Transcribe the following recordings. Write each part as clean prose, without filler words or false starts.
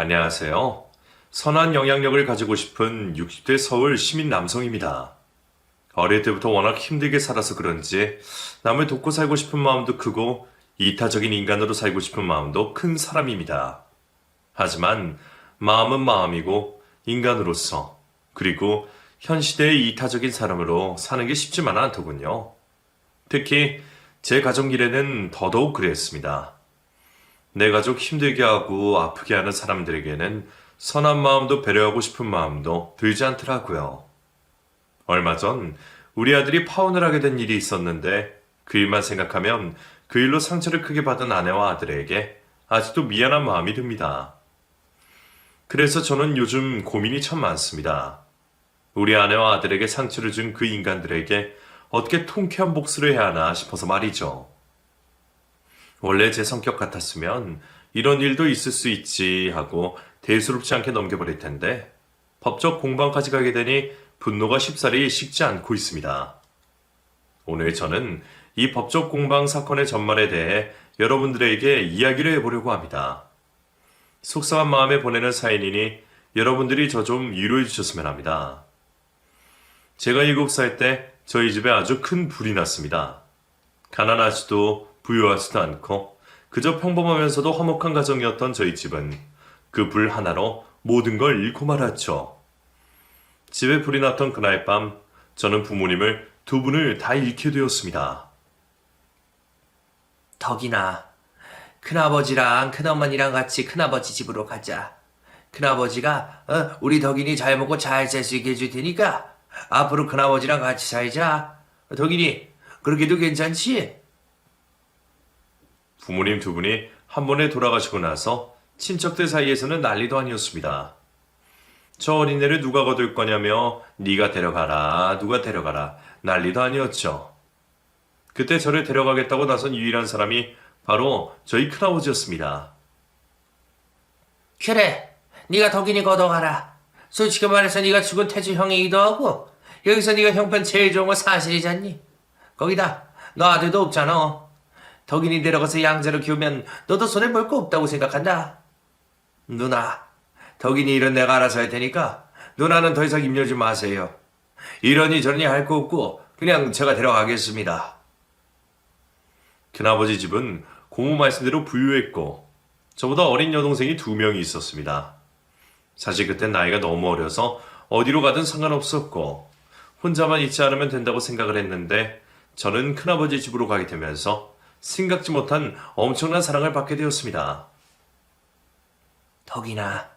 안녕하세요. 선한 영향력을 가지고 싶은 60대 서울 시민 남성입니다. 어릴 때부터 워낙 힘들게 살아서 그런지 남을 돕고 살고 싶은 마음도 크고 이타적인 인간으로 살고 싶은 마음도 큰 사람입니다. 하지만 마음은 마음이고 인간으로서 그리고 현 시대의 이타적인 사람으로 사는 게 쉽지만은 않더군요. 특히 제 가족 일에는 더더욱 그랬습니다. 내 가족 힘들게 하고 아프게 하는 사람들에게는 선한 마음도 배려하고 싶은 마음도 들지 않더라고요. 얼마 전 우리 아들이 파혼을 하게 된 일이 있었는데 그 일만 생각하면 그 일로 상처를 크게 받은 아내와 아들에게 아직도 미안한 마음이 듭니다. 그래서 저는 요즘 고민이 참 많습니다. 우리 아내와 아들에게 상처를 준 그 인간들에게 어떻게 통쾌한 복수를 해야 하나 싶어서 말이죠. 원래 제 성격 같았으면 이런 일도 있을 수 있지 하고 대수롭지 않게 넘겨버릴 텐데 법적 공방까지 가게 되니 분노가 쉽사리 식지 않고 있습니다. 오늘 저는 이 법적 공방 사건의 전말에 대해 여러분들에게 이야기를 해보려고 합니다. 속상한 마음에 보내는 사연이니 여러분들이 저 좀 위로해 주셨으면 합니다. 제가 7살 때 저희 집에 아주 큰 불이 났습니다. 가난하지도 부유하지도 않고 그저 평범하면서도 화목한 가정이었던 저희 집은 그 불 하나로 모든 걸 잃고 말았죠. 집에 불이 났던 그날 밤 저는 부모님을 두 분을 다 잃게 되었습니다. 덕이나 큰아버지랑 큰어머니랑 같이 큰아버지 집으로 가자. 큰아버지가 우리 덕인이 잘 먹고 잘 살 수 있게 해줄 테니까 앞으로 큰아버지랑 같이 살자. 덕인이 그렇게도 괜찮지? 부모님 두 분이 한 번에 돌아가시고 나서 친척들 사이에서는 난리도 아니었습니다. 저 어린애를 누가 거둘 거냐며 네가 데려가라 누가 데려가라 난리도 아니었죠. 그때 저를 데려가겠다고 나선 유일한 사람이 바로 저희 큰아버지였습니다. 그래, 네가 덕인이 걷어가라. 솔직히 말해서 네가 죽은 태주 형이기도 하고 여기서 네가 형편 제일 좋은 건 사실이잖니. 거기다 너 아들도 없잖아. 덕인이 데려가서 양자로 키우면 너도 손에 볼 거 없다고 생각한다. 누나, 덕인이 일은 내가 알아서 할 테니까 누나는 더 이상 입려지 마세요. 이러니 저러니 할 거 없고 그냥 제가 데려가겠습니다. 큰아버지 집은 고모 말씀대로 부유했고 저보다 어린 여동생이 2명이 있었습니다. 사실 그땐 나이가 너무 어려서 어디로 가든 상관없었고 혼자만 있지 않으면 된다고 생각을 했는데 저는 큰아버지 집으로 가게 되면서 생각지 못한 엄청난 사랑을 받게 되었습니다. 덕이나,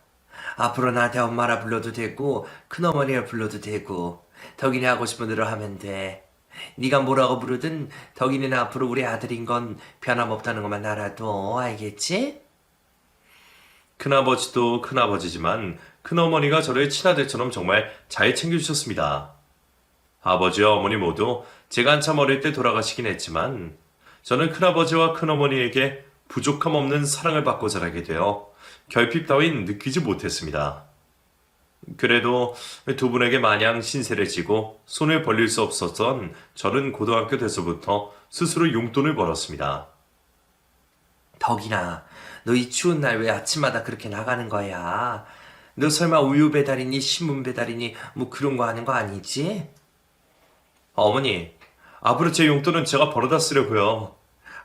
앞으로 나한테 엄마라 불러도 되고 큰어머니라 불러도 되고 덕인이 하고 싶은 대로 하면 돼. 네가 뭐라고 부르든 덕인이는 앞으로 우리 아들인 건 변함없다는 것만 알아도 알겠지? 큰아버지도 큰아버지지만 큰어머니가 저를 친아들처럼 정말 잘 챙겨주셨습니다. 아버지와 어머니 모두 제가 한참 어릴 때 돌아가시긴 했지만 저는 큰아버지와 큰어머니에게 부족함 없는 사랑을 받고 자라게 되어 결핍 따윈 느끼지 못했습니다. 그래도 두 분에게 마냥 신세를 지고 손을 벌릴 수 없었던 저는 고등학교 돼서부터 스스로 용돈을 벌었습니다. 덕이나, 너 이 추운 날 왜 아침마다 그렇게 나가는 거야? 너 설마 우유 배달이니 신문 배달이니 뭐 그런 거 하는 거 아니지? 어머니, 앞으로 제 용돈은 제가 벌어다 쓰려고요.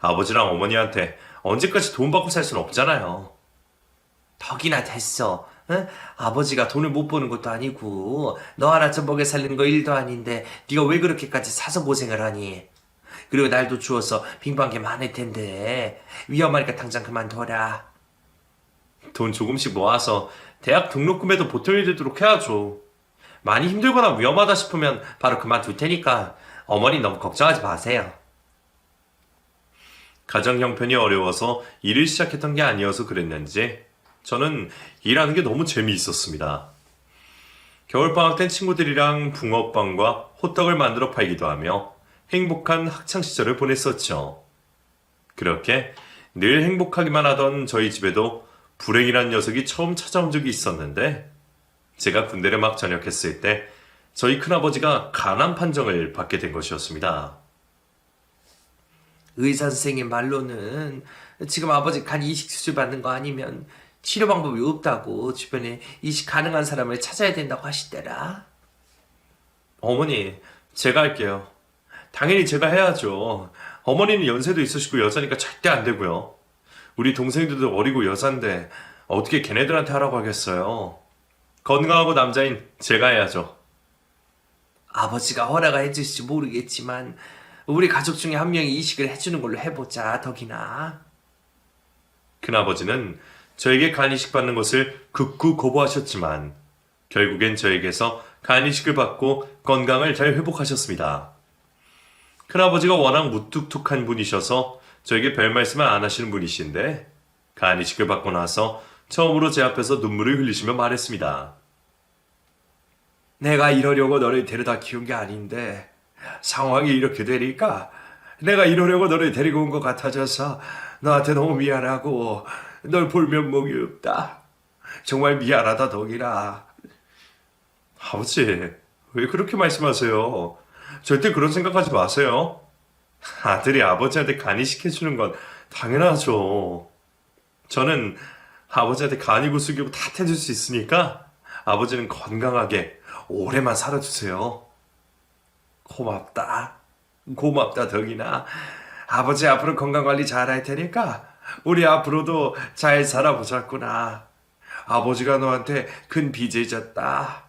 아버지랑 어머니한테 언제까지 돈 받고 살 순 없잖아요. 덕이나 됐어. 응? 아버지가 돈을 못 버는 것도 아니고 너 하나 좀 먹여 살리는 거 일도 아닌데 네가 왜 그렇게까지 사서 고생을 하니? 그리고 날도 추워서 빙방게 많을 텐데 위험하니까 당장 그만둬라. 돈 조금씩 모아서 대학 등록금에도 보탬이 되도록 해야죠. 많이 힘들거나 위험하다 싶으면 바로 그만둘 테니까 어머니 너무 걱정하지 마세요. 가정 형편이 어려워서 일을 시작했던 게 아니어서 그랬는지 저는 일하는 게 너무 재미있었습니다. 겨울방학 땐 친구들이랑 붕어빵과 호떡을 만들어 팔기도 하며 행복한 학창시절을 보냈었죠. 그렇게 늘 행복하기만 하던 저희 집에도 불행이란 녀석이 처음 찾아온 적이 있었는데 제가 군대를 막 전역했을 때 저희 큰아버지가 간암 판정을 받게 된 것이었습니다. 의사 선생님 말로는 지금 아버지 간 이식 수술 받는 거 아니면 치료 방법이 없다고 주변에 이식 가능한 사람을 찾아야 된다고 하시더라. 어머니, 제가 할게요. 당연히 제가 해야죠. 어머니는 연세도 있으시고 여자니까 절대 안 되고요. 우리 동생들도 어리고 여잔데 어떻게 걔네들한테 하라고 하겠어요. 건강하고 남자인 제가 해야죠. 아버지가 허락을 해주실지 모르겠지만 우리 가족 중에 한 명이 이식을 해주는 걸로 해보자, 덕이나. 큰아버지는 저에게 간이식 받는 것을 극구 거부하셨지만 결국엔 저에게서 간이식을 받고 건강을 잘 회복하셨습니다. 큰아버지가 워낙 무뚝뚝한 분이셔서 저에게 별 말씀을 안 하시는 분이신데 간이식을 받고 나서 처음으로 제 앞에서 눈물을 흘리시며 말했습니다. 내가 이러려고 너를 데려다 키운 게 아닌데 상황이 이렇게 되니까 내가 이러려고 너를 데리고 온 것 같아져서 너한테 너무 미안하고 널 볼 면목이 없다. 정말 미안하다, 덕이나. 아버지, 왜 그렇게 말씀하세요? 절대 그런 생각하지 마세요. 아들이 아버지한테 간이식 해주는 건 당연하죠. 저는 아버지한테 간이고 숙이고 다 해줄 수 있으니까 아버지는 건강하게 오래만 살아주세요. 고맙다. 고맙다, 덕이나. 아버지 앞으로 건강관리 잘 할 테니까 우리 앞으로도 잘 살아보자꾸나. 아버지가 너한테 큰 빚을 졌다.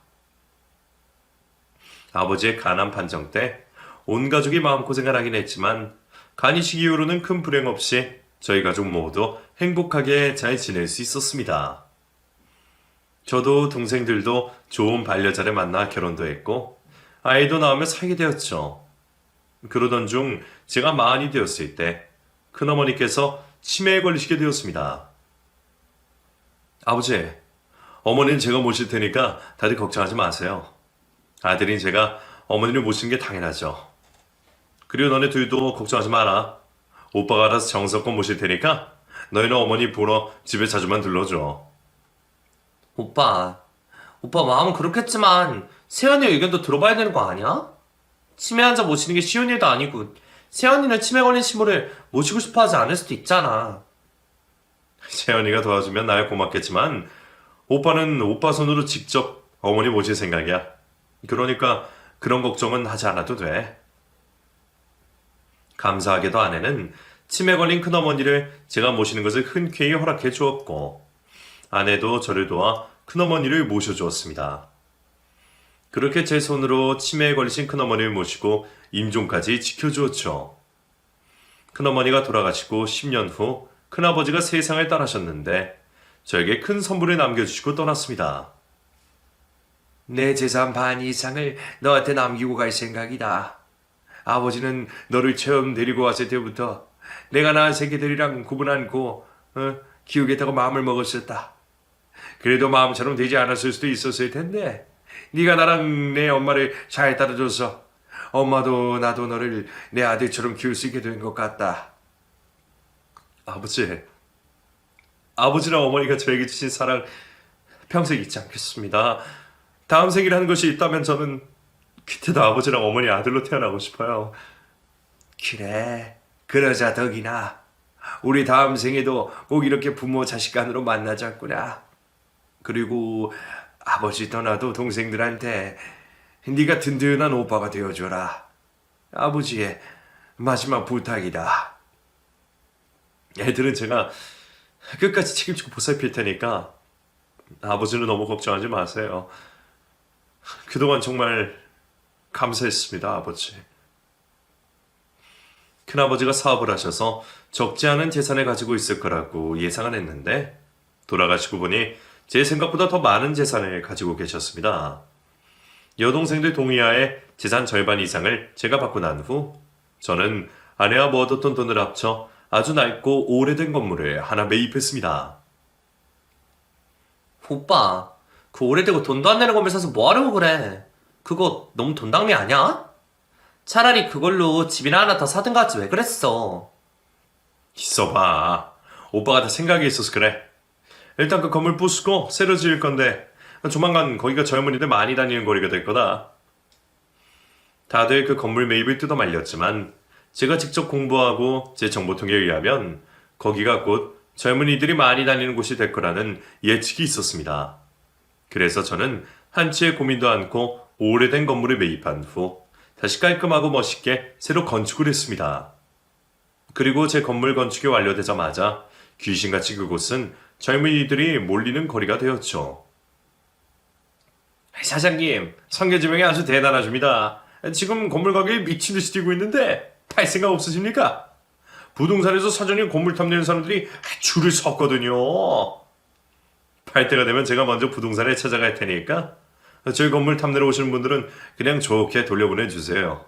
아버지의 간암 판정 때 온 가족이 마음고생을 하긴 했지만 간이식 이후로는 큰 불행 없이 저희 가족 모두 행복하게 잘 지낼 수 있었습니다. 저도 동생들도 좋은 반려자를 만나 결혼도 했고 아이도 낳으며 살게 되었죠. 그러던 중 제가 마흔이 되었을 때 큰어머니께서 치매에 걸리시게 되었습니다. 아버지, 어머니는 제가 모실 테니까 다들 걱정하지 마세요. 아들인 제가 어머니를 모시는 게 당연하죠. 그리고 너네 둘도 걱정하지 마라. 오빠가 알아서 정성껏 모실 테니까 너희는 어머니 보러 집에 자주만 들러줘. 오빠 마음은 그렇겠지만 세연이 의견도 들어봐야 되는 거 아니야? 치매 환자 모시는 게 쉬운 일도 아니고 세연이는 치매 걸린 시모를 모시고 싶어 하지 않을 수도 있잖아. 세연이가 도와주면 나야 고맙겠지만 오빠는 오빠 손으로 직접 어머니 모실 생각이야. 그러니까 그런 걱정은 하지 않아도 돼. 감사하게도 아내는 치매 걸린 큰어머니를 제가 모시는 것을 흔쾌히 허락해 주었고 아내도 저를 도와 큰어머니를 모셔주었습니다. 그렇게 제 손으로 치매에 걸리신 큰어머니를 모시고 임종까지 지켜주었죠. 큰어머니가 돌아가시고 10년 후 큰아버지가 세상을 떠나셨는데 저에게 큰 선물을 남겨주시고 떠났습니다. 내 재산 반 이상을 너한테 남기고 갈 생각이다. 아버지는 너를 처음 데리고 왔을 때부터 내가 낳은 새끼들이랑 구분 않고 키우겠다고 마음을 먹었었다. 그래도 마음처럼 되지 않았을 수도 있었을 텐데 네가 나랑 내 엄마를 잘 따라줘서 엄마도 나도 너를 내 아들처럼 키울 수 있게 된 것 같다. 아버지랑 어머니가 저에게 주신 사랑 평생 잊지 않겠습니다. 다음 생이라는 것이 있다면 저는 그때도 아버지랑 어머니 아들로 태어나고 싶어요. 그래, 그러자 덕이나. 우리 다음 생에도 꼭 이렇게 부모 자식 간으로 만나자꾸나. 그리고 아버지 떠나도 동생들한테 네가 든든한 오빠가 되어줘라. 아버지의 마지막 부탁이다. 애들은 제가 끝까지 책임지고 보살필 테니까 아버지는 너무 걱정하지 마세요. 그동안 정말 감사했습니다, 아버지. 큰아버지가 사업을 하셔서 적지 않은 재산을 가지고 있을 거라고 예상은 했는데 돌아가시고 보니 제 생각보다 더 많은 재산을 가지고 계셨습니다. 여동생들 동의하에 재산 절반 이상을 제가 받고 난 후 저는 아내와 모아뒀던 돈을 합쳐 아주 낡고 오래된 건물을 하나 매입했습니다. 오빠, 그 오래되고 돈도 안 내는 건물 사서 뭐하려고 그래? 그거 너무 돈 낭비 아니야? 차라리 그걸로 집이나 하나 더 사든가 하지 왜 그랬어? 있어봐. 오빠가 다 생각이 있어서 그래. 일단 그 건물 부수고 새로 지을 건데 조만간 거기가 젊은이들 많이 다니는 거리가 될 거다. 다들 그 건물 매입을 뜯어 말렸지만 제가 직접 공부하고 제 정보통에 의하면 거기가 곧 젊은이들이 많이 다니는 곳이 될 거라는 예측이 있었습니다. 그래서 저는 한치의 고민도 않고 오래된 건물에 매입한 후 다시 깔끔하고 멋있게 새로 건축을 했습니다. 그리고 제 건물 건축이 완료되자마자 귀신같이 그곳은 젊은이들이 몰리는 거리가 되었죠. 사장님, 성계지명이 아주 대단하십니다. 지금 건물 가격이 미친 듯이 뛰고 있는데 팔 생각 없으십니까? 부동산에서 사전에 건물 탐내는 사람들이 줄을 섰거든요. 팔 때가 되면 제가 먼저 부동산에 찾아갈 테니까 저희 건물 탐내러 오시는 분들은 그냥 좋게 돌려보내주세요.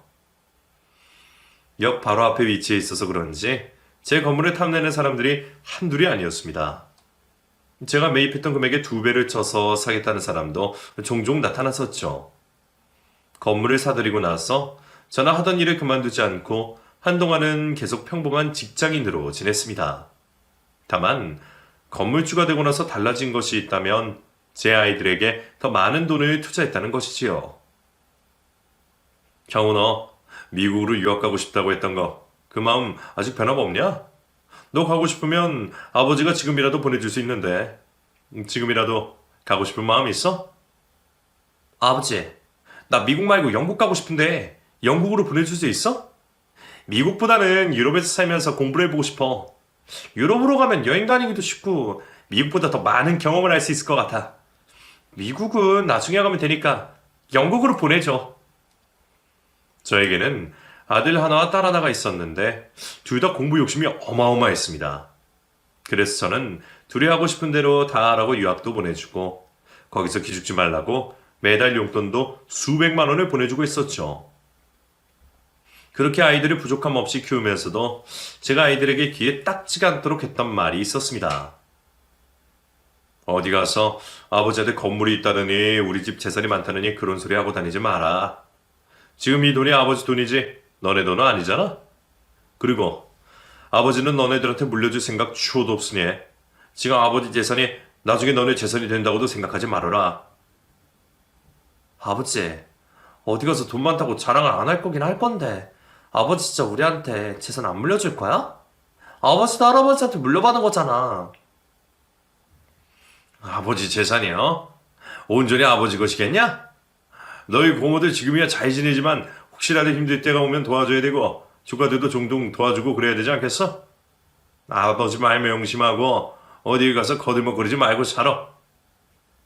역 바로 앞에 위치해 있어서 그런지 제 건물을 탐내는 사람들이 한둘이 아니었습니다. 제가 매입했던 금액의 2배를 쳐서 사겠다는 사람도 종종 나타났었죠. 건물을 사들이고 나서 저는 하던 일을 그만두지 않고 한동안은 계속 평범한 직장인으로 지냈습니다. 다만 건물주가 되고 나서 달라진 것이 있다면 제 아이들에게 더 많은 돈을 투자했다는 것이지요. 경우 너 미국으로 유학 가고 싶다고 했던 거 그 마음 아직 변함없냐? 너 가고 싶으면 아버지가 지금이라도 보내줄 수 있는데 지금이라도 가고 싶은 마음 있어? 아버지, 나 미국 말고 영국 가고 싶은데 영국으로 보내줄 수 있어? 미국보다는 유럽에서 살면서 공부를 해보고 싶어. 유럽으로 가면 여행 다니기도 쉽고 미국보다 더 많은 경험을 할 수 있을 것 같아. 미국은 나중에 가면 되니까 영국으로 보내줘. 저에게는 아들 하나와 딸 하나가 있었는데 둘 다 공부 욕심이 어마어마했습니다. 그래서 저는 둘이 하고 싶은 대로 다 하라고 유학도 보내주고 거기서 기죽지 말라고 매달 용돈도 수백만 원을 보내주고 있었죠. 그렇게 아이들을 부족함 없이 키우면서도 제가 아이들에게 귀에 딱지가 않도록 했던 말이 있었습니다. 어디 가서 아버지한테 건물이 있다느니 우리 집 재산이 많다느니 그런 소리 하고 다니지 마라. 지금 이 돈이 아버지 돈이지 너네 돈은 아니잖아. 그리고 아버지는 너네들한테 물려줄 생각 추호도 없으니 지금 아버지 재산이 나중에 너네 재산이 된다고도 생각하지 말아라. 아버지, 어디 가서 돈 많다고 자랑을 안 할 거긴 할 건데 아버지 진짜 우리한테 재산 안 물려줄 거야? 아버지도 할아버지한테 물려받은 거잖아. 아버지 재산이요? 온전히 아버지 것이겠냐? 너희 고모들 지금이야 잘 지내지만 혹시라도 힘들 때가 오면 도와줘야 되고 조카들도 종종 도와주고 그래야 되지 않겠어? 아버지 말 명심하고 어디 가서 거들먹거리지 말고 살아.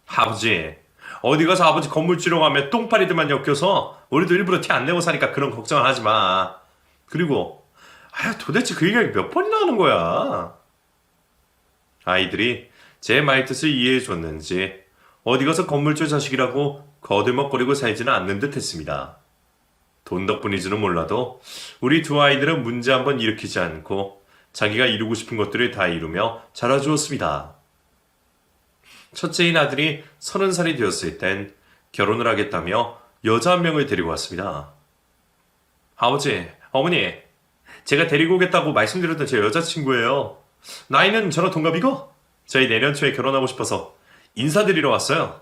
아버지, 어디 가서 아버지 건물주로 가면 똥파리들만 엮여서 우리도 일부러 티 안 내고 사니까 그런 걱정을 하지 마. 그리고 도대체 그 얘기가 몇 번이나 하는 거야? 아이들이 제 말뜻을 이해해 줬는지 어디 가서 건물주 자식이라고 거들먹거리고 살지는 않는 듯 했습니다. 돈 덕분인지는 몰라도 우리 두 아이들은 문제 한번 일으키지 않고 자기가 이루고 싶은 것들을 다 이루며 자라주었습니다. 첫째인 아들이 30살이 되었을 땐 결혼을 하겠다며 여자 한 명을 데리고 왔습니다. 아버지, 어머니, 제가 데리고 오겠다고 말씀드렸던 제 여자친구예요. 나이는 저랑 동갑이고 저희 내년 초에 결혼하고 싶어서 인사드리러 왔어요.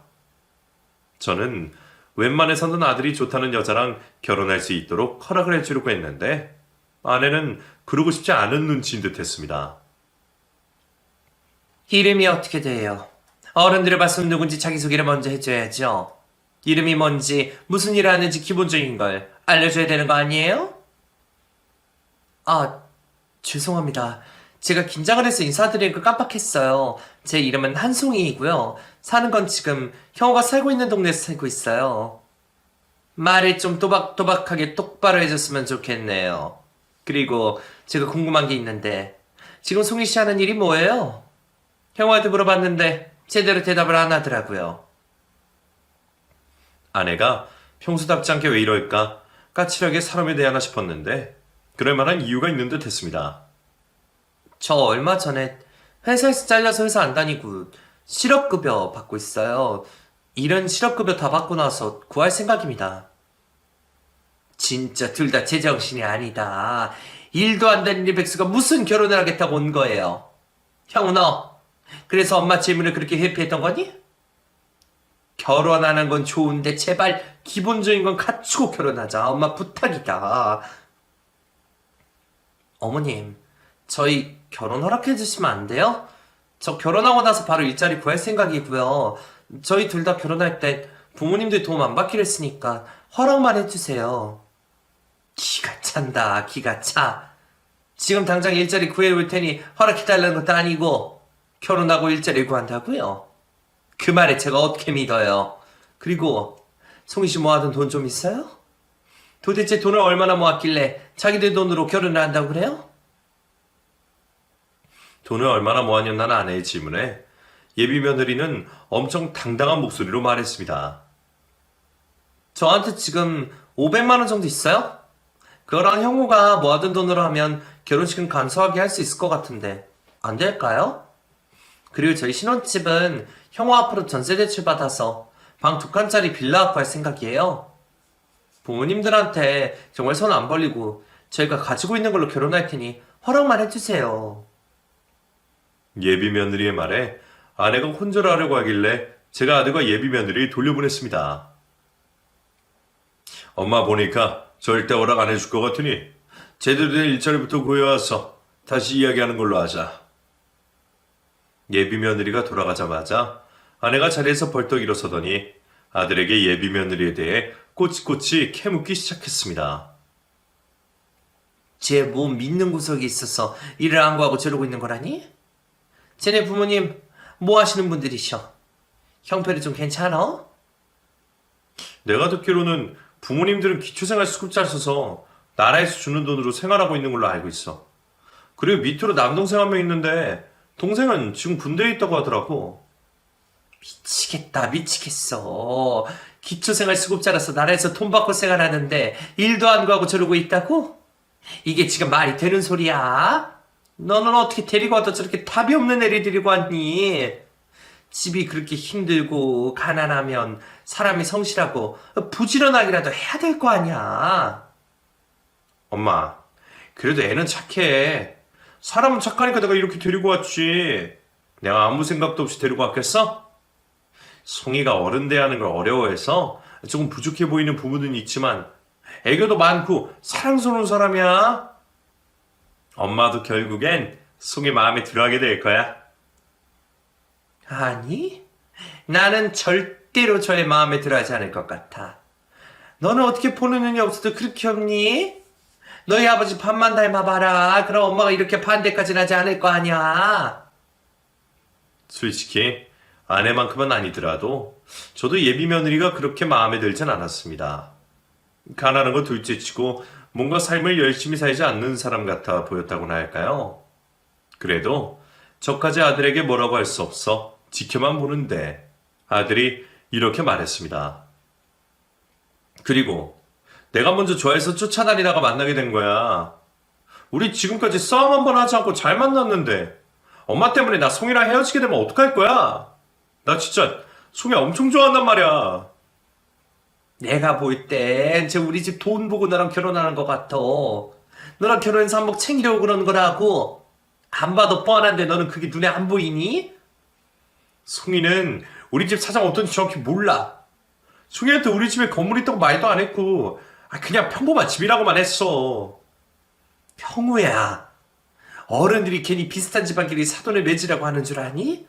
저는 웬만해서는 아들이 좋다는 여자랑 결혼할 수 있도록 허락을 해주려고 했는데 아내는 그러고 싶지 않은 눈치인 듯 했습니다. 이름이 어떻게 돼요? 어른들을 봤으면 누군지 자기소개를 먼저 해줘야죠. 이름이 뭔지 무슨 일을 하는지 기본적인 걸 알려줘야 되는 거 아니에요? 아, 죄송합니다. 제가 긴장을 해서 인사드리는 걸 깜빡했어요. 제 이름은 한송이이고요. 사는 건 지금 형우가 살고 있는 동네에서 살고 있어요. 말을 좀 또박또박하게 똑바로 해줬으면 좋겠네요. 그리고 제가 궁금한 게 있는데 지금 송이 씨 하는 일이 뭐예요? 형우한테 물어봤는데 제대로 대답을 안 하더라고요. 아내가 평소답지 않게 왜 이럴까 까칠하게 사람에 대하나 싶었는데 그럴 만한 이유가 있는 듯 했습니다. 저 얼마 전에 회사에서 잘려서 회사 안 다니고 실업급여 받고 있어요. 이런 실업급여 다 받고 나서 구할 생각입니다. 진짜 둘 다 제정신이 아니다. 일도 안 되는 이 백수가 무슨 결혼을 하겠다고 온 거예요. 형우 너 그래서 엄마 질문을 그렇게 회피했던 거니? 결혼하는 건 좋은데 제발 기본적인 건 갖추고 결혼하자. 엄마 부탁이다. 어머님, 저희 결혼 허락해 주시면 안 돼요? 저 결혼하고 나서 바로 일자리 구할 생각이고요. 저희 둘 다 결혼할 때 부모님들 도움 안 받기로 했으니까 허락만 해주세요. 기가 찬다, 기가 차. 지금 당장 일자리 구해올 테니 허락해달라는 것도 아니고 결혼하고 일자리 구한다고요? 그 말에 제가 어떻게 믿어요? 그리고 송이 씨 모아둔 돈 좀 있어요? 도대체 돈을 얼마나 모았길래 자기들 돈으로 결혼을 한다고 그래요? 돈을 얼마나 모았냐는 아내의 질문에 예비 며느리는 엄청 당당한 목소리로 말했습니다. 저한테 지금 500만 원 정도 있어요? 그거랑 형우가 모아둔 돈으로 하면 결혼식은 간소하게 할 수 있을 것 같은데 안 될까요? 그리고 저희 신혼집은 형우 앞으로 전세 대출 받아서 방 2칸짜리 빌라 구할 생각이에요. 부모님들한테 정말 손 안 벌리고 저희가 가지고 있는 걸로 결혼할 테니 허락만 해주세요. 예비 며느리의 말에 아내가 혼절하려고 하길래 제가 아들과 예비 며느리 돌려보냈습니다. 엄마 보니까 절대 허락 안 해줄 것 같으니 제대로 된 일자리부터 구해와서 다시 이야기하는 걸로 하자. 예비 며느리가 돌아가자마자 아내가 자리에서 벌떡 일어서더니 아들에게 예비 며느리에 대해 꼬치꼬치 캐묻기 시작했습니다. 쟤 뭐 믿는 구석이 있어서 일을 안 구하고 저러고 있는 거라니? 쟤네 부모님 뭐 하시는 분들이셔? 형편이 좀 괜찮아? 내가 듣기로는 부모님들은 기초생활수급자 써서 나라에서 주는 돈으로 생활하고 있는 걸로 알고 있어. 그리고 밑으로 남동생 한 명 있는데 동생은 지금 군대에 있다고 하더라고. 미치겠다, 미치겠어. 기초생활수급자라서 나라에서 돈 받고 생활하는데 일도 안 구하고 저러고 있다고? 이게 지금 말이 되는 소리야? 너는 어떻게 데리고 와도 저렇게 답이 없는 애를 데리고 왔니? 집이 그렇게 힘들고 가난하면 사람이 성실하고 부지런하기라도 해야 될 거 아니야. 엄마, 그래도 애는 착해. 사람은 착하니까 내가 이렇게 데리고 왔지. 내가 아무 생각도 없이 데리고 왔겠어? 송이가 어른 대하는 걸 어려워해서 조금 부족해 보이는 부분은 있지만 애교도 많고 사랑스러운 사람이야. 엄마도 결국엔 송이 마음에 들어하게 될 거야. 아니, 나는 절대로 저의 마음에 들어하지 않을 것 같아. 너는 어떻게 보는 눈이 없어도 그렇게 없니? 너희 아버지 반만 닮아봐라. 그럼 엄마가 이렇게 반대까지는 하지 않을 거 아니야. 솔직히 아내만큼은 아니더라도 저도 예비 며느리가 그렇게 마음에 들진 않았습니다. 가난한 거 둘째치고 뭔가 삶을 열심히 살지 않는 사람 같아 보였다고나 할까요? 그래도 저까지 아들에게 뭐라고 할 수 없어 지켜만 보는데 아들이 이렇게 말했습니다. 그리고 내가 먼저 좋아해서 쫓아다니다가 만나게 된 거야. 우리 지금까지 싸움 한 번 하지 않고 잘 만났는데 엄마 때문에 나 송이랑 헤어지게 되면 어떡할 거야? 나 진짜 송이 엄청 좋아한단 말이야. 내가 볼 땐 쟤 우리 집 돈 보고 나랑 결혼하는 것 같아. 너랑 결혼해서 한몫 챙기려고 그러는 거라고. 안 봐도 뻔한데 너는 그게 눈에 안 보이니? 송이는 우리 집 사정 어떤지 정확히 몰라. 송이한테 우리 집에 건물 있다고 말도 안 했고 그냥 평범한 집이라고만 했어. 형우야, 어른들이 괜히 비슷한 집안끼리 사돈을 맺으라고 하는 줄 아니?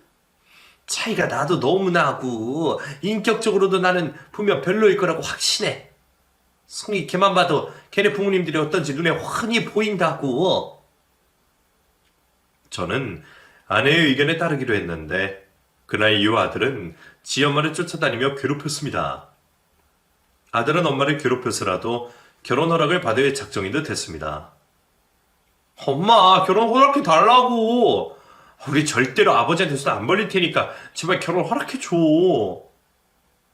차이가 나도 너무 나고 인격적으로도 나는 분명 별로일 거라고 확신해. 송이 걔만 봐도 걔네 부모님들이 어떤지 눈에 훤히 보인다고. 저는 아내의 의견에 따르기로 했는데 그날 이후 아들은 지 엄마를 쫓아다니며 괴롭혔습니다. 아들은 엄마를 괴롭혀서라도 결혼 허락을 받을 작정인 듯 했습니다. 엄마, 결혼 허락해 달라고. 우리 절대로 아버지한테 손 안 벌릴 테니까 제발 결혼 허락해 줘.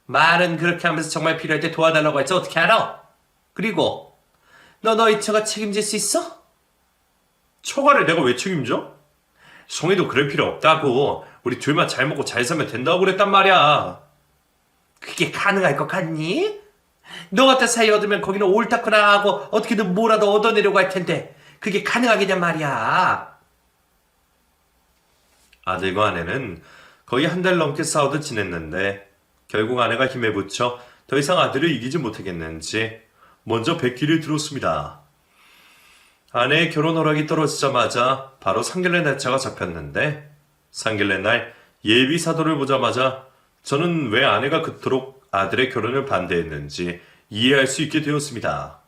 말은 그렇게 하면서 정말 필요할 때 도와달라고 했지 어떻게 알아? 그리고 너희 처가 책임질 수 있어? 처가를 내가 왜 책임져? 송이도 그럴 필요 없다고. 우리 둘만 잘 먹고 잘 살면 된다고 그랬단 말이야. 그게 가능할 것 같니? 너 같은 사이 얻으면 거기는 옳다거나 하고 어떻게든 뭐라도 얻어내려고 할 텐데 그게 가능하겠냐 말이야. 아들과 아내는 거의 한 달 넘게 싸우듯 지냈는데 결국 아내가 힘에 부쳐 더 이상 아들을 이기지 못하겠는지 먼저 백기를 들었습니다. 아내의 결혼 허락이 떨어지자마자 바로 상견례 날짜가 잡혔는데 상견례 날 예비 사돈을 보자마자 저는 왜 아내가 그토록 아들의 결혼을 반대했는지 이해할 수 있게 되었습니다.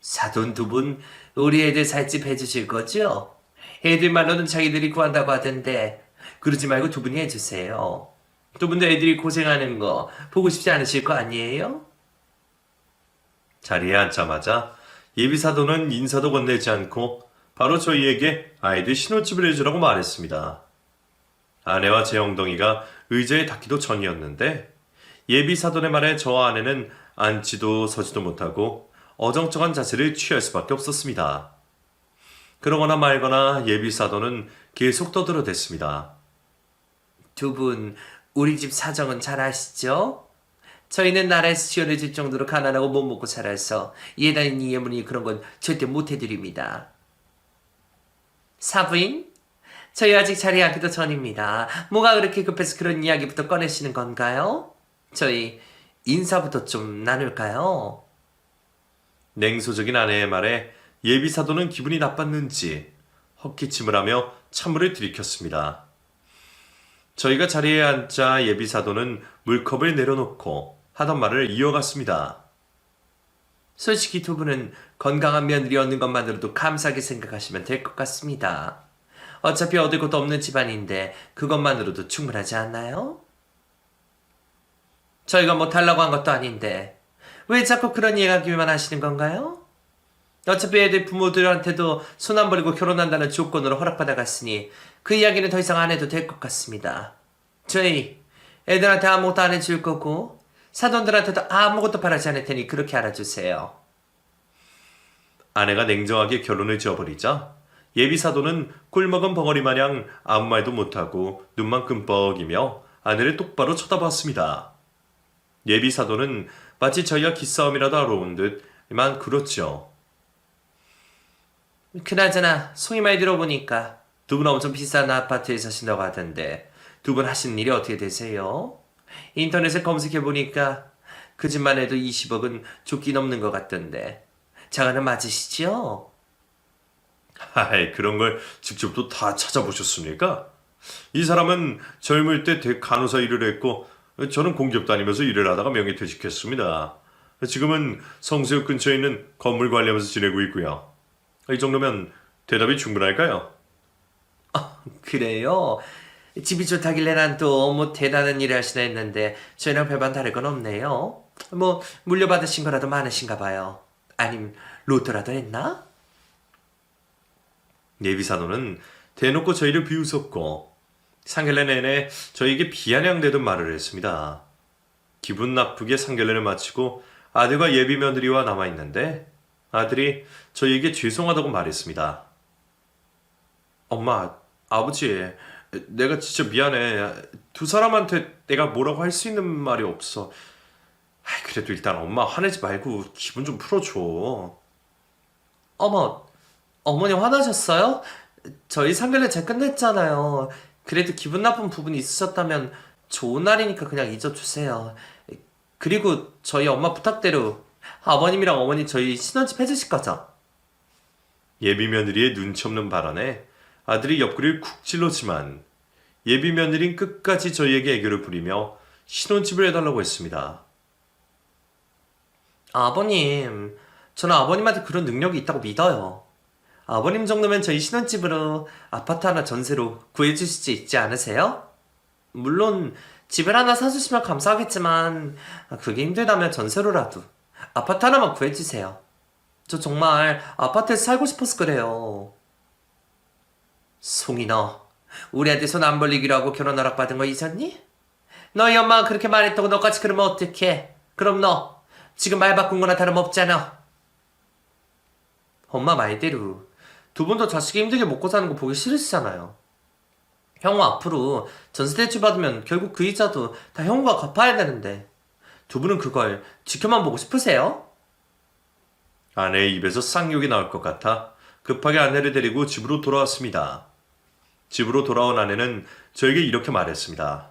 사돈 두 분 우리 애들 살집 해주실 거죠? 애들 말로는 자기들이 구한다고 하던데 그러지 말고 두 분이 해주세요. 두 분도 애들이 고생하는 거 보고 싶지 않으실 거 아니에요? 자리에 앉자마자 예비 사돈은 인사도 건네지 않고 바로 저희에게 아이들 신혼집을 해주라고 말했습니다. 아내와 제 엉덩이가 의자에 닿기도 전이었는데 예비 사돈의 말에 저와 아내는 앉지도 서지도 못하고 어정쩡한 자세를 취할 수밖에 없었습니다. 그러거나 말거나 예비 사돈은 계속 떠들어댔습니다. 두 분 우리 집 사정은 잘 아시죠? 저희는 나라에서 지원해줄 정도로 가난하고 못 먹고 살아서 예단이니 예문이 그런 건 절대 못 해드립니다. 사부인? 저희 아직 자리에 앉기도 전입니다. 뭐가 그렇게 급해서 그런 이야기부터 꺼내시는 건가요? 저희 인사부터 좀 나눌까요? 냉소적인 아내의 말에 예비 사돈은 기분이 나빴는지 헛기침을 하며 찬물을 들이켰습니다. 저희가 자리에 앉자 예비 사돈은 물컵을 내려놓고 하던 말을 이어갔습니다. 솔직히 두 분은 건강한 며느리 얻는 것만으로도 감사하게 생각하시면 될 것 같습니다. 어차피 얻을 것도 없는 집안인데 그것만으로도 충분하지 않나요? 저희가 뭐 달라고 한 것도 아닌데 왜 자꾸 그런 이야기만 하시는 건가요? 어차피 애들 부모들한테도 손 안 벌리고 결혼한다는 조건으로 허락받아갔으니 그 이야기는 더 이상 안 해도 될 것 같습니다. 저희 애들한테 아무것도 안 해줄 거고 사돈들한테도 아무것도 바라지 않을 테니 그렇게 알아주세요. 아내가 냉정하게 결론을 지어버리자 예비 사돈은 꿀먹은 벙어리 마냥 아무 말도 못하고 눈만 끔뻑이며 아내를 똑바로 쳐다봤습니다. 예비 사돈은 마치 저희가 기싸움이라도 하러 온 듯만 그렇죠. 그나저나 송이 말 들어보니까 두 분 엄청 비싼 아파트에 사신다고 하던데 두 분 하시는 일이 어떻게 되세요? 인터넷에 검색해보니까 그 집만 해도 20억은 좋게 넘는 것 같던데 자가는 맞으시죠? 하이, 그런 걸 직접 또 다 찾아보셨습니까? 이 사람은 젊을 때 간호사 일을 했고 저는 공기업 다니면서 일을 하다가 명예퇴직했습니다. 지금은 성수역 근처에 있는 건물 관리하면서 지내고 있고요. 이 정도면 대답이 충분할까요? 그래요? 집이 좋다길래 난 또 뭐 대단한 일을 하시나 했는데 저희랑 별반 다를 건 없네요. 뭐 물려받으신 거라도 많으신가 봐요. 아님 로또라도 했나? 예비사도는 대놓고 저희를 비웃었고 상견례 내내 저희에게 비아냥대던 말을 했습니다. 기분 나쁘게 상견례를 마치고 아들과 예비 며느리와 남아있는데 아들이 저희에게 죄송하다고 말했습니다. 엄마, 아버지, 내가 진짜 미안해. 두 사람한테 내가 뭐라고 할 수 있는 말이 없어. 그래도 일단 엄마 화내지 말고 기분 좀 풀어줘. 어머, 어머니 화나셨어요? 저희 상견례 잘 끝냈잖아요. 그래도 기분 나쁜 부분이 있으셨다면 좋은 날이니까 그냥 잊어주세요. 그리고 저희 엄마 부탁대로 아버님이랑 어머니 저희 신혼집 해주실 거죠? 예비 며느리의 눈치 없는 발언에 아들이 옆구리를 쿡 찔렀지만 예비 며느리는 끝까지 저희에게 애교를 부리며 신혼집을 해달라고 했습니다. 아버님, 저는 아버님한테 그런 능력이 있다고 믿어요. 아버님 정도면 저희 신혼집으로 아파트 하나 전세로 구해주실 수 있지 않으세요? 물론 집을 하나 사주시면 감사하겠지만 그게 힘들다면 전세로라도 아파트 하나만 구해주세요. 저 정말 아파트에서 살고 싶어서 그래요. 송이 너, 우리한테 손 안 벌리기로 하고 결혼 허락 받은 거 잊었니? 너희 엄마가 그렇게 말했다고 너까지 그러면 어떡해? 그럼 너 지금 말 바꾼 거나 다름없잖아. 엄마 말대로 두 분도 자식이 힘들게 먹고 사는 거 보기 싫으시잖아요. 형우 앞으로 전세 대출 받으면 결국 그 이자도 다 형우가 갚아야 되는데 두 분은 그걸 지켜만 보고 싶으세요? 아내의 입에서 쌍욕이 나올 것 같아 급하게 아내를 데리고 집으로 돌아왔습니다. 집으로 돌아온 아내는 저에게 이렇게 말했습니다.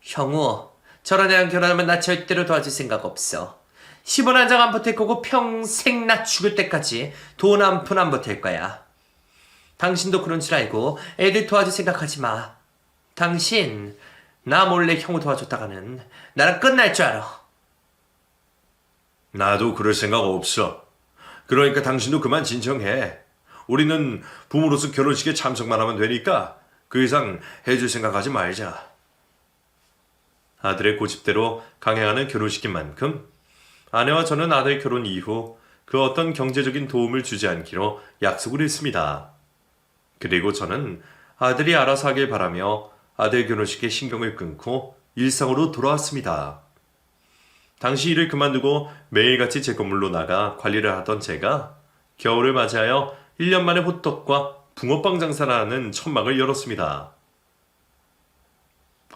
형우, 저런 애랑 결혼하면 나 절대로 도와줄 생각 없어. 10원 한 장 안 보탤 거고 평생 나 죽을 때까지 돈 한 푼 안 보탤 거야. 당신도 그런 줄 알고 애들 도와줄 생각하지 마. 당신 나 몰래 형우 도와줬다가는 나랑 끝날 줄 알아. 나도 그럴 생각 없어. 그러니까 당신도 그만 진정해. 우리는 부모로서 결혼식에 참석만 하면 되니까 그 이상 해줄 생각하지 말자. 아들의 고집대로 강행하는 결혼식인 만큼 아내와 저는 아들 결혼 이후 그 어떤 경제적인 도움을 주지 않기로 약속을 했습니다. 그리고 저는 아들이 알아서 하길 바라며 아들 결혼식에 신경을 끊고 일상으로 돌아왔습니다. 당시 일을 그만두고 매일같이 제 건물로 나가 관리를 하던 제가 겨울을 맞이하여 1년 만에 호떡과 붕어빵 장사를 하는 천막을 열었습니다.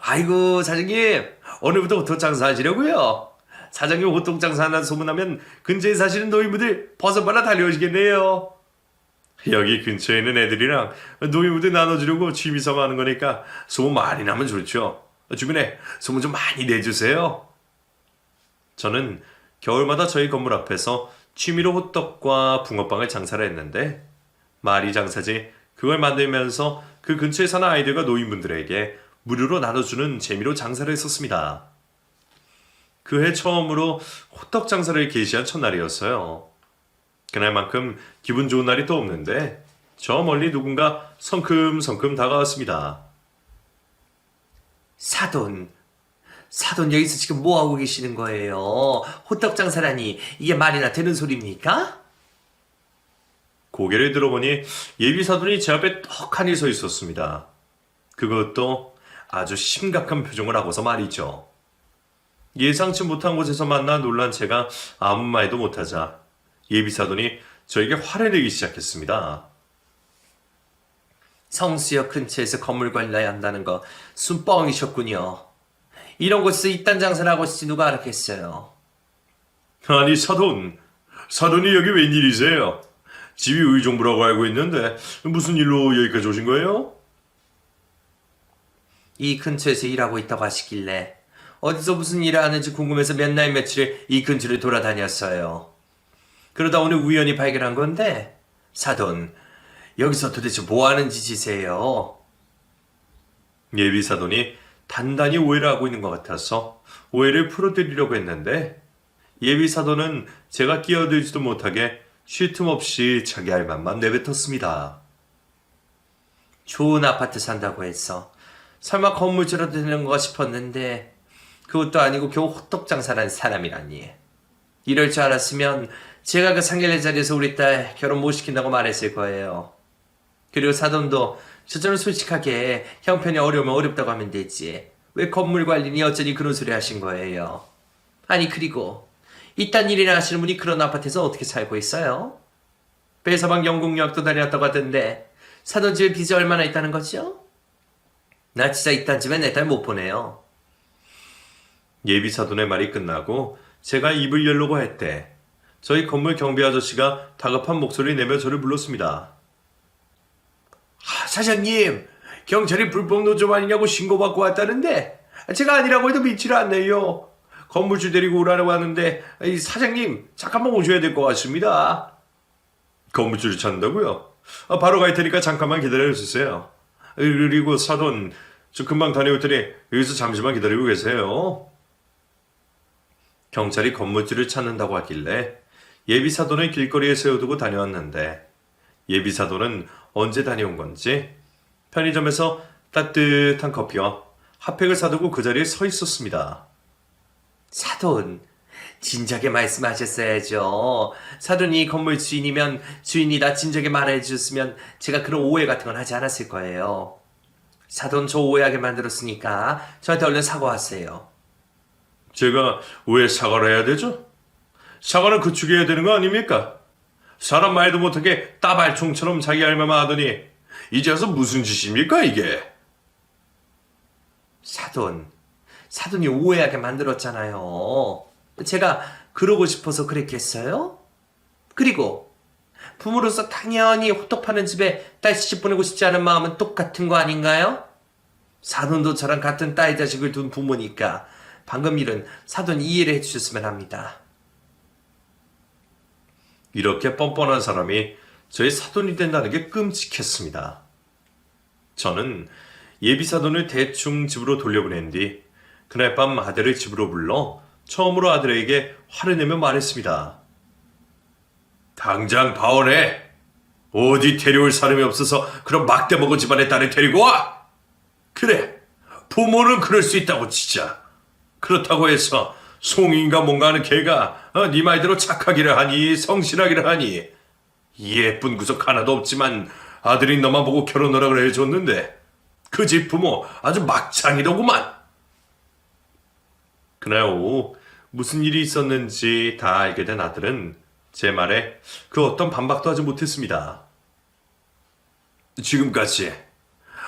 아이고 사장님 오늘부터 호떡 장사하시려고요? 사장님 호떡 장사한다는 소문하면 근처에 사시는 노인분들 버섯바라 달려오시겠네요. 여기 근처에 있는 애들이랑 노인분들 나눠주려고 취미삼아 하는 거니까 소문 많이 나면 좋죠. 주변에 소문 좀 많이 내주세요. 저는 겨울마다 저희 건물 앞에서 취미로 호떡과 붕어빵을 장사를 했는데 말이 장사지 그걸 만들면서 그 근처에 사는 아이들과 노인분들에게 무료로 나눠주는 재미로 장사를 했었습니다. 그해 처음으로 호떡 장사를 개시한 첫날이었어요. 그날만큼 기분 좋은 날이 또 없는데 저 멀리 누군가 성큼성큼 다가왔습니다. 사돈 여기서 지금 뭐하고 계시는 거예요? 호떡 장사라니 이게 말이나 되는 소리입니까? 고개를 들어보니 예비사돈이 제 앞에 떡하니 서 있었습니다. 그것도 아주 심각한 표정을 하고서 말이죠. 예상치 못한 곳에서 만나 놀란 제가 아무 말도 못하자 예비사돈이 저에게 화를 내기 시작했습니다. 성수역 근처에서 건물 관리해야 한다는 거 순뻥이셨군요. 이런 곳에서 이딴 장사를 하고 있을지 누가 알았겠어요. 아니 사돈이 여기 웬일이세요? 집이 의정부라고 알고 있는데 무슨 일로 여기까지 오신 거예요? 이 근처에서 일하고 있다고 하시길래 어디서 무슨 일을 하는지 궁금해서 몇 날 며칠 이 근처를 돌아다녔어요. 그러다 오늘 우연히 발견한 건데 사돈 여기서 도대체 뭐 하는 짓이세요? 예비사돈이 단단히 오해를 하고 있는 것 같아서 오해를 풀어드리려고 했는데 예비사돈은 제가 끼어들지도 못하게 쉴 틈 없이 자기 할 말만 내뱉었습니다. 좋은 아파트 산다고 해서 설마 건물주라도 되는 거 싶었는데 그것도 아니고 겨우 호떡 장사라는 사람이라니. 이럴 줄 알았으면 제가 그 상견례 자리에서 우리 딸 결혼 못 시킨다고 말했을 거예요. 그리고 사돈도 저처럼 솔직하게 형편이 어려우면 어렵다고 하면 되지. 왜 건물 관리니 어쩌니 그런 소리 하신 거예요. 아니 그리고 이딴 일이나 하시는 분이 그런 아파트에서 어떻게 살고 있어요? 배서방 영국 유학도 다녔다고 하던데 사돈 집에 빚이 얼마나 있다는 거죠? 나 진짜 이딴 집에 내 딸 못 보내요. 예비사돈의 말이 끝나고 제가 입을 열려고 할 때 저희 건물 경비 아저씨가 다급한 목소리를 내며 저를 불렀습니다. 사장님, 경찰이 불법 노점 아니냐고 신고받고 왔다는데 제가 아니라고 해도 믿지를 않네요. 건물주 데리고 오라고 하는데 사장님 잠깐만 오셔야 될 것 같습니다. 건물주를 찾는다고요? 바로 갈 테니까 잠깐만 기다려주세요. 그리고 사돈, 저 금방 다녀올 테니 여기서 잠시만 기다리고 계세요. 경찰이 건물주를 찾는다고 하길래 예비사돈을 길거리에 세워두고 다녀왔는데 예비사돈은 언제 다녀온 건지 편의점에서 따뜻한 커피와 핫팩을 사두고 그 자리에 서 있었습니다. 사돈, 진작에 말씀하셨어야죠. 사돈이 건물 주인이면 주인이 나 진작에 말해주셨으면 제가 그런 오해 같은 건 하지 않았을 거예요. 사돈 저 오해하게 만들었으니까 저한테 얼른 사과하세요. 제가 왜 사과를 해야 되죠? 사과는 그쪽이 해야 되는 거 아닙니까? 사람 말도 못하게 따발총처럼 자기 할 말만 하더니 이제 와서 무슨 짓입니까 이게? 사돈이 오해하게 만들었잖아요. 제가 그러고 싶어서 그랬겠어요? 그리고 부모로서 당연히 호떡 파는 집에 딸 시집 보내고 싶지 않은 마음은 똑같은 거 아닌가요? 사돈도 저랑 같은 딸 자식을 둔 부모니까 방금 일은 사돈이 이해를 해주셨으면 합니다. 이렇게 뻔뻔한 사람이 저의 사돈이 된다는 게 끔찍했습니다. 저는 예비 사돈을 대충 집으로 돌려보낸 뒤 그날 밤 아들을 집으로 불러 처음으로 아들에게 화를 내며 말했습니다. 당장 파혼해! 어디 데려올 사람이 없어서 그런 막대먹은 집안의 딸을 데리고 와! 그래, 부모는 그럴 수 있다고 치자. 그렇다고 해서 송인가 뭔가 하는 걔가 네 말대로 착하기를 하니 성실하기를 하니 예쁜 구석 하나도 없지만 아들이 너만 보고 결혼하라고 해줬는데 그 집 부모 아주 막장이더구만. 그날 오후 무슨 일이 있었는지 다 알게 된 아들은 제 말에 그 어떤 반박도 하지 못했습니다. 지금까지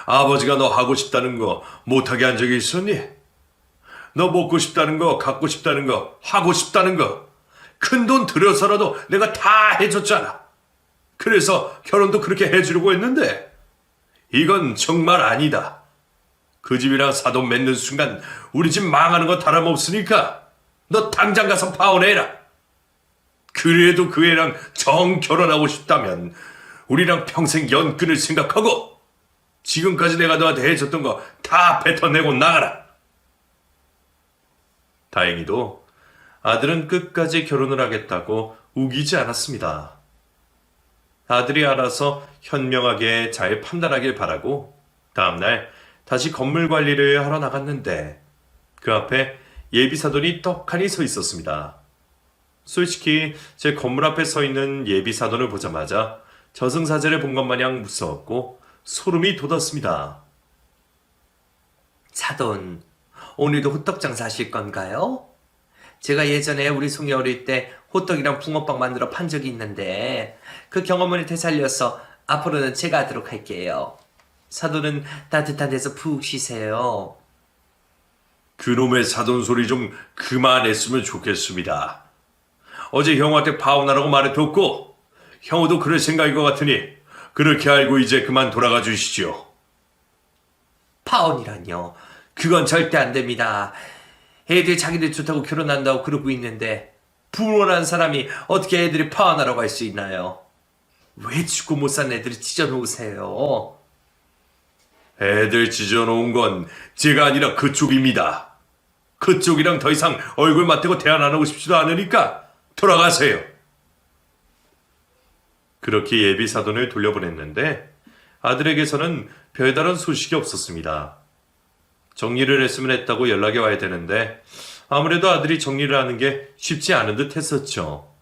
아버지가 너 하고 싶다는 거 못하게 한 적이 있었니? 너 먹고 싶다는 거, 갖고 싶다는 거, 하고 싶다는 거 큰 돈 들여서라도 내가 다 해줬잖아. 그래서 결혼도 그렇게 해주려고 했는데 이건 정말 아니다. 그 집이랑 사돈 맺는 순간 우리 집 망하는 거 다름없으니까 너 당장 가서 파혼해라. 그래도 그 애랑 정 결혼하고 싶다면 우리랑 평생 연 끊을 생각하고 지금까지 내가 너한테 해줬던 거 다 뱉어내고 나가라. 다행히도 아들은 끝까지 결혼을 하겠다고 우기지 않았습니다. 아들이 알아서 현명하게 잘 판단하길 바라고 다음날 다시 건물 관리를 하러 나갔는데 그 앞에 예비사돈이 떡하니 서 있었습니다. 솔직히 제 건물 앞에 서 있는 예비사돈을 보자마자 저승사자를 본 것 마냥 무서웠고 소름이 돋았습니다. 사돈, 오늘도 호떡 장사 하실 건가요? 제가 예전에 우리 송이 어릴 때 호떡이랑 붕어빵 만들어 판 적이 있는데 그 경험을 되살려서 앞으로는 제가 하도록 할게요. 사돈은 따뜻한 데서 푹 쉬세요. 그놈의 사돈 소리 좀 그만했으면 좋겠습니다. 어제 형한테 파혼하라고 말해뒀고 형도 그럴 생각인 것 같으니 그렇게 알고 이제 그만 돌아가 주시죠. 파혼이란요. 그건 절대 안 됩니다. 애들이 자기들 좋다고 결혼한다고 그러고 있는데 부모라는 사람이 어떻게 애들이 파혼하라고 할 수 있나요? 왜 죽고 못 산 애들을 찢어놓으세요? 애들 찢어놓은 건 제가 아니라 그쪽입니다. 그쪽이랑 더 이상 얼굴 맞대고 대화 안 하고 싶지도 않으니까 돌아가세요. 그렇게 예비 사돈을 돌려보냈는데 아들에게서는 별다른 소식이 없었습니다. 정리를 했으면 했다고 연락이 와야 되는데 아무래도 아들이 정리를 하는 게 쉽지 않은 듯 했었죠.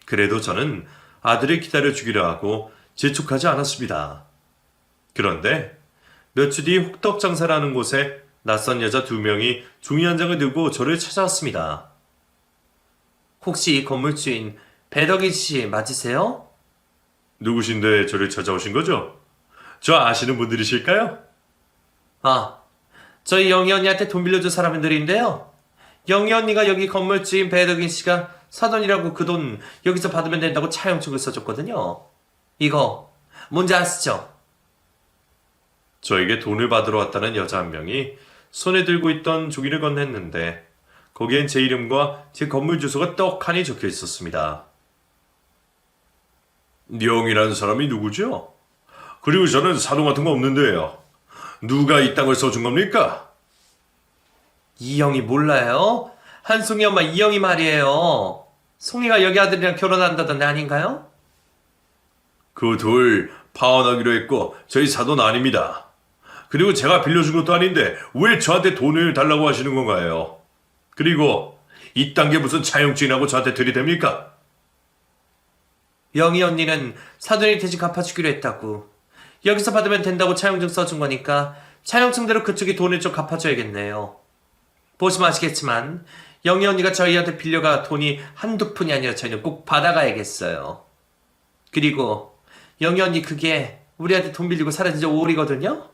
그래도 저는 아들을 기다려주기로 하고 재촉하지 않았습니다. 그런데 몇 주 뒤 호떡 장사를 하는 곳에 낯선 여자 2명이 종이 한 장을 들고 저를 찾아왔습니다. 혹시 이 건물주인 배덕희 씨 맞으세요? 누구신데 저를 찾아오신 거죠? 저 아시는 분들이실까요? 아, 저희 영희 언니한테 돈 빌려준 사람들인데요. 영희 언니가 여기 건물주인 배덕인 씨가 사돈이라고 그 돈 여기서 받으면 된다고 차용증을 써줬거든요. 이거 뭔지 아시죠? 저에게 돈을 받으러 왔다는 여자 한 명이 손에 들고 있던 종이를 건넸는데 거기엔 제 이름과 제 건물 주소가 떡하니 적혀 있었습니다. 영이라는 사람이 누구죠? 그리고 저는 사돈 같은 거 없는데요. 누가 이 땅을 써준 겁니까? 이영이 몰라요? 한송이 엄마 이영이 말이에요. 송이가 여기 아들이랑 결혼한다던데 아닌가요? 그 둘 파혼하기로 했고 저희 사돈 아닙니다. 그리고 제가 빌려준 것도 아닌데 왜 저한테 돈을 달라고 하시는 건가요? 그리고 이딴 게 무슨 차용증이라고 저한테 들이댑니까? 영희 언니는 사돈이 대신 갚아주기로 했다고. 여기서 받으면 된다고 차용증 써준 거니까 차용증대로 그쪽이 돈을 좀 갚아줘야겠네요. 보시면 아시겠지만 영희 언니가 저희한테 빌려가 돈이 한두 푼이 아니라 저희는 꼭 받아가야겠어요. 그리고 영희 언니 그게 우리한테 돈 빌리고 사라진 지 5월이거든요?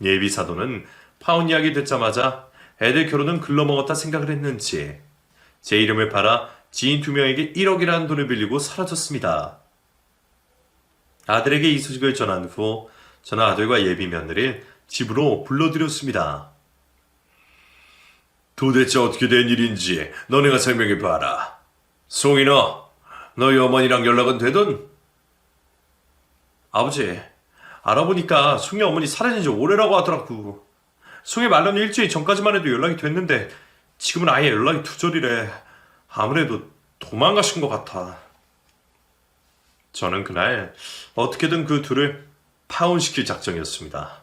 예비 사돈은 파혼 이야기 듣자마자 애들 결혼은 글러먹었다 생각을 했는지 제 이름을 팔아 지인 2명에게 1억이라는 돈을 빌리고 사라졌습니다. 아들에게 이 소식을 전한 후 저는 아들과 예비 며느리를 집으로 불러들였습니다. 도대체 어떻게 된 일인지 너네가 설명해봐라. 송이 너 너희 어머니랑 연락은 되든? 아버지, 알아보니까 숭이 어머니 사라진 지 오래라고 하더라고. 숭이 말로는 일주일 전까지만 해도 연락이 됐는데 지금은 아예 연락이 두절이래. 아무래도 도망가신 것 같아. 저는 그날 어떻게든 그 둘을 파혼시킬 작정이었습니다.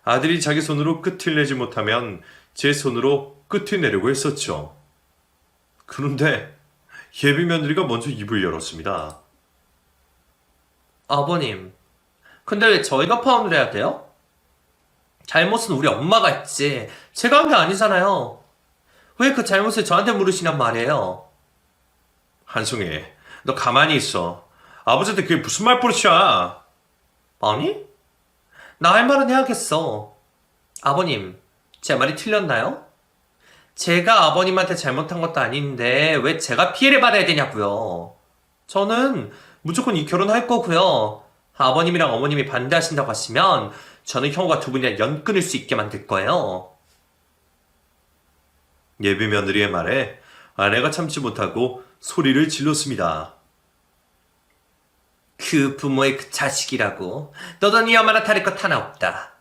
아들이 자기 손으로 끝을 내지 못하면 제 손으로 끝을 내려고 했었죠. 그런데 예비 며느리가 먼저 입을 열었습니다. 아버님, 근데 왜 저희가 파혼을 해야 돼요? 잘못은 우리 엄마가 했지. 제가 한 게 아니잖아요. 왜 그 잘못을 저한테 물으시냔 말이에요. 한송이, 너 가만히 있어. 아버지한테 그게 무슨 말버릇이야. 아니? 나 할 말은 해야겠어. 아버님, 제 말이 틀렸나요? 제가 아버님한테 잘못한 것도 아닌데 왜 제가 피해를 받아야 되냐고요. 저는 무조건 이 결혼할 거고요. 아버님이랑 어머님이 반대하신다고 하시면 저는 형과 두 분이랑 연 끊을 수 있게 만들 거예요. 예비 며느리의 말에 아내가 참지 못하고 소리를 질렀습니다. 그 부모의 그 자식이라고. 너도 네 엄마나 다를 것 하나 없다.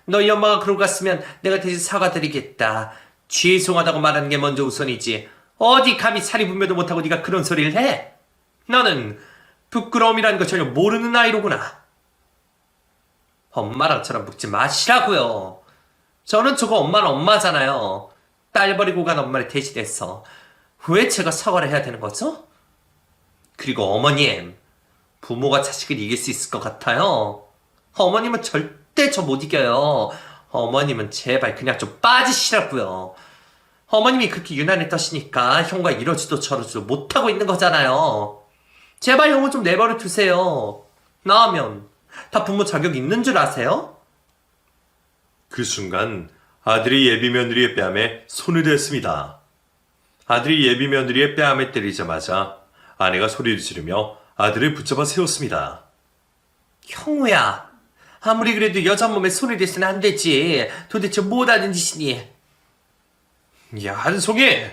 너희 엄마가 그러고 갔으면 내가 대신 사과드리겠다. 죄송하다고 말하는 게 먼저 우선이지. 어디 감히 사리 분별도 못하고 네가 그런 소리를 해? 너는 부끄러움이라는 거 전혀 모르는 아이로구나. 엄마랑처럼 묻지 마시라고요. 저는 저거 엄마는 엄마잖아요. 딸 버리고 간 엄마를 대신해서 왜 제가 사과를 해야 되는 거죠? 그리고 어머님, 부모가 자식을 이길 수 있을 것 같아요? 어머님은 절대 저 못 이겨요. 어머님은 제발 그냥 좀 빠지시라고요. 어머님이 그렇게 유난히 떠시니까 형과 이러지도 저러지도 못하고 있는 거잖아요. 제발 형은 좀 내버려 두세요. 나으면 다 부모 자격 있는 줄 아세요? 그 순간 아들이 예비 며느리의 뺨에 손을 댔습니다. 아들이 예비 며느리의 뺨에 때리자마자 아내가 소리를 지르며 아들을 붙잡아 세웠습니다. 형우야, 아무리 그래도 여자 몸에 손을 대서는 안 되지. 도대체 뭐 하는 짓이니? 야, 한송이!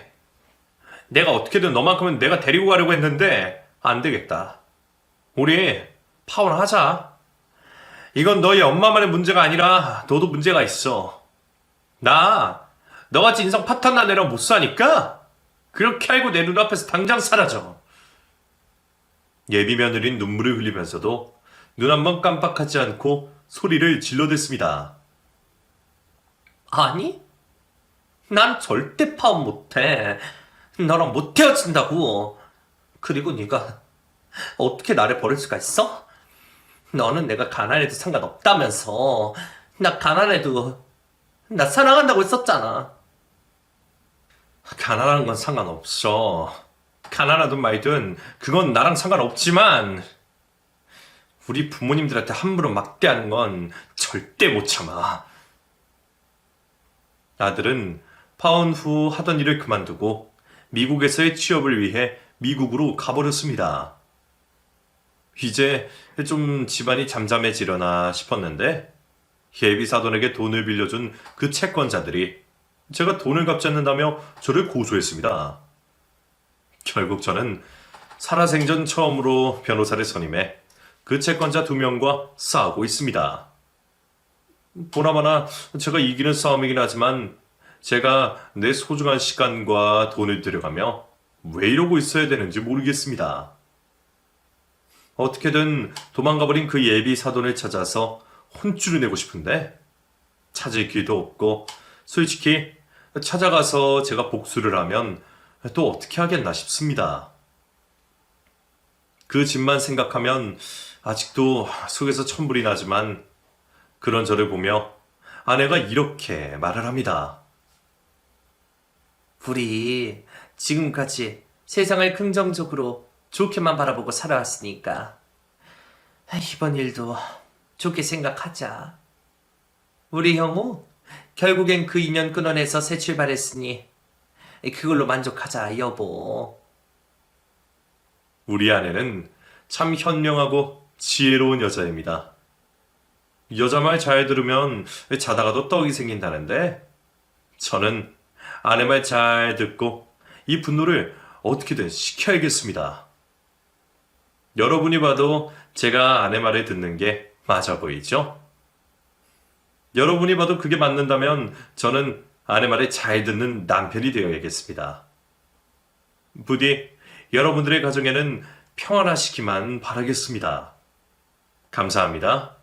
내가 어떻게든 너만큼은 내가 데리고 가려고 했는데 안 되겠다. 우리 파혼하자. 이건 너희 엄마만의 문제가 아니라 너도 문제가 있어. 나 너같이 인성 파탄난 애랑 못 사니까 그렇게 알고 내 눈앞에서 당장 사라져. 예비 며느린 눈물을 흘리면서도 눈 한 번 깜빡하지 않고 소리를 질러댔습니다. 아니? 난 절대 파혼 못해. 너랑 못 헤어진다고. 그리고 네가 어떻게 나를 버릴 수가 있어? 너는 내가 가난해도 상관없다면서. 나 가난해도 나 사랑한다고 했었잖아. 가난한 건 상관없어. 가난하든 말든 그건 나랑 상관없지만 우리 부모님들한테 함부로 막대하는 건 절대 못 참아. 아들은 파혼 후 하던 일을 그만두고 미국에서의 취업을 위해 미국으로 가버렸습니다. 이제 좀 집안이 잠잠해지려나 싶었는데 예비 사돈에게 돈을 빌려준 그 채권자들이 제가 돈을 갚지 않는다며 저를 고소했습니다. 결국 저는 살아생전 처음으로 변호사를 선임해 그 채권자 2명과 싸우고 있습니다. 보나마나 제가 이기는 싸움이긴 하지만 제가 내 소중한 시간과 돈을 들여가며 왜 이러고 있어야 되는지 모르겠습니다. 어떻게든 도망가버린 그 예비 사돈을 찾아서 혼쭐을 내고 싶은데 찾을 길도 없고 솔직히 찾아가서 제가 복수를 하면 또 어떻게 하겠나 싶습니다. 그 집만 생각하면 아직도 속에서 천불이 나지만 그런 저를 보며 아내가 이렇게 말을 합니다. 우리 지금까지 세상을 긍정적으로 좋게만 바라보고 살아왔으니까 이번 일도 좋게 생각하자. 우리 형우 결국엔 그 인연 끊어내서 새 출발했으니 그걸로 만족하자, 여보. 우리 아내는 참 현명하고 지혜로운 여자입니다. 여자 말 잘 들으면 자다가도 떡이 생긴다는데 저는 아내 말 잘 듣고 이 분노를 어떻게든 식혀야겠습니다. 여러분이 봐도 제가 아내 말을 듣는 게 맞아 보이죠? 여러분이 봐도 그게 맞는다면 저는 아내 말을 잘 듣는 남편이 되어야겠습니다. 부디 여러분들의 가정에는 평안하시기만 바라겠습니다. 감사합니다.